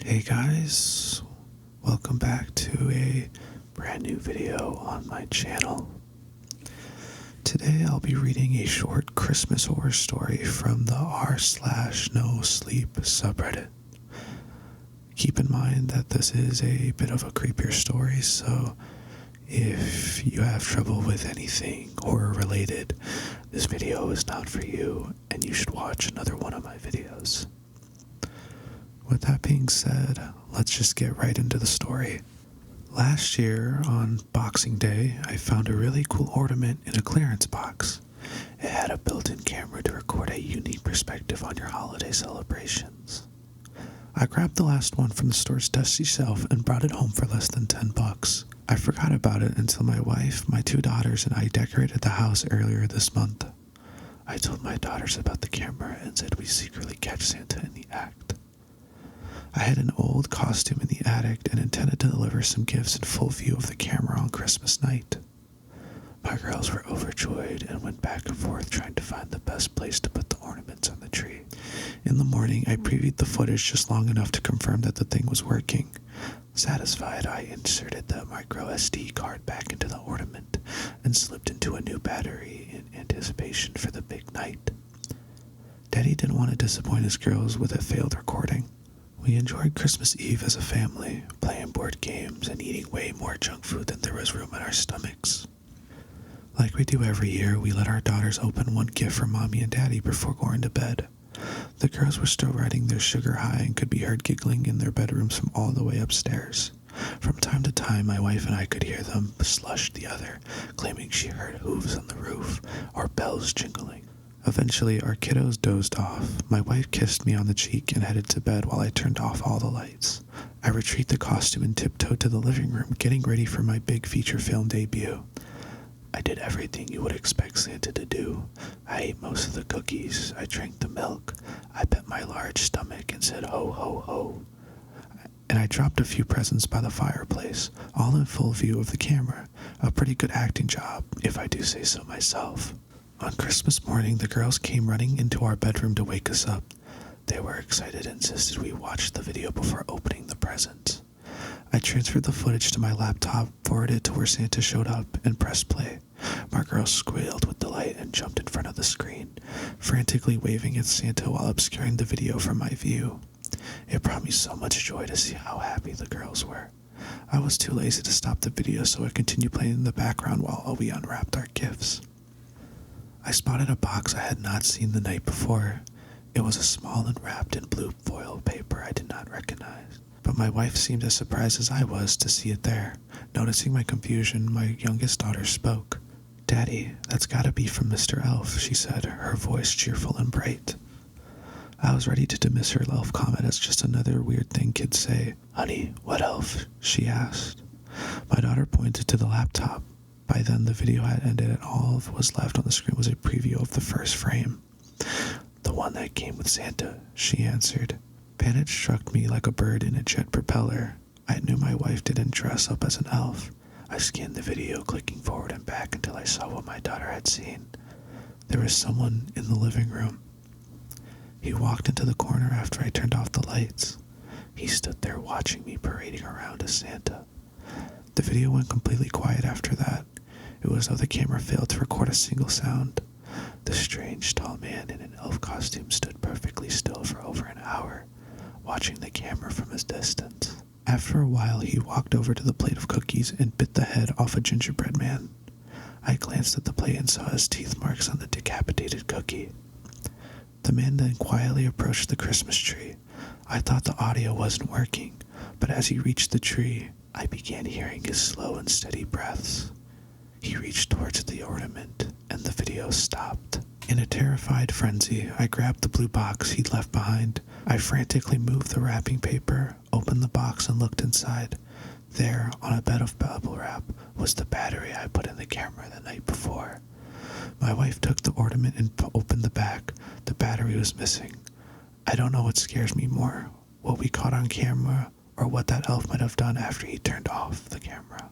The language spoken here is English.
Hey guys, welcome back to a brand new video on my channel. Today I'll be reading a short Christmas horror story from the r/no sleep subreddit. Keep in mind that this is a bit of a creepier story, so if you have trouble with anything horror related, this video is not for you and you should watch another one of my videos. With that being said, let's just get right into the story. Last year, on Boxing Day, I found a really cool ornament in a clearance box. It had a built-in camera to record a unique perspective on your holiday celebrations. I grabbed the last one from the store's dusty shelf and brought it home for less than $10. I forgot about it until my wife, my 2 daughters, and I decorated the house earlier this month. I told my daughters about the camera and said we secretly catch Santa in the act. I had an old costume in the attic and intended to deliver some gifts in full view of the camera on Christmas night. My girls were overjoyed and went back and forth trying to find the best place to put the ornaments on the tree. In the morning, I previewed the footage just long enough to confirm that the thing was working. Satisfied, I inserted the micro SD card back into the ornament and slipped into a new battery in anticipation for the big night. Daddy didn't want to disappoint his girls with a failed recording. We enjoyed Christmas Eve as a family, playing board games and eating way more junk food than there was room in our stomachs. Like we do every year, we let our daughters open one gift from Mommy and Daddy before going to bed. The girls were still riding their sugar high and could be heard giggling in their bedrooms from all the way upstairs. From time to time, my wife and I could hear them slush the other, claiming she heard hooves on the roof or bells jingling. Eventually, our kiddos dozed off. My wife kissed me on the cheek and headed to bed while I turned off all the lights. I retrieved the costume and tiptoed to the living room, getting ready for my big feature film debut. I did everything you would expect Santa to do. I ate most of the cookies, I drank the milk, I pet my large stomach and said ho ho ho. And I dropped a few presents by the fireplace, all in full view of the camera. A pretty good acting job, if I do say so myself. On Christmas morning, the girls came running into our bedroom to wake us up. They were excited and insisted we watch the video before opening the presents. I transferred the footage to my laptop, forwarded it to where Santa showed up, and pressed play. My girls squealed with delight and jumped in front of the screen, frantically waving at Santa while obscuring the video from my view. It brought me so much joy to see how happy the girls were. I was too lazy to stop the video, so I continued playing in the background while we unwrapped our gifts. I spotted a box I had not seen the night before. It was small and wrapped in blue foil paper I did not recognize. But my wife seemed as surprised as I was to see it there. Noticing my confusion, my youngest daughter spoke. "Daddy, that's gotta be from Mr. Elf," she said, her voice cheerful and bright. I was ready to dismiss her elf comment as just another weird thing kids say. "Honey, what elf?" she asked. My daughter pointed to the laptop. By then, the video had ended and all that was left on the screen was a preview of the first frame. "The one that came with Santa," she answered. Panic struck me like a bird in a jet propeller. I knew my wife didn't dress up as an elf. I scanned the video, clicking forward and back until I saw what my daughter had seen. There was someone in the living room. He walked into the corner after I turned off the lights. He stood there watching me parading around as Santa. The video went completely quiet after that. It was as though the camera failed to record a single sound. The strange, tall man in an elf costume stood perfectly still for over an hour, watching the camera from his distance. After a while, he walked over to the plate of cookies and bit the head off a gingerbread man. I glanced at the plate and saw his teeth marks on the decapitated cookie. The man then quietly approached the Christmas tree. I thought the audio wasn't working, but as he reached the tree, I began hearing his slow and steady breaths. He reached towards the ornament, and the video stopped. In a terrified frenzy, I grabbed the blue box he'd left behind. I frantically moved the wrapping paper, opened the box, and looked inside. There, on a bed of bubble wrap, was the battery I put in the camera the night before. My wife took the ornament and opened the back. The battery was missing. I don't know what scares me more, what we caught on camera, or what that elf might have done after he turned off the camera.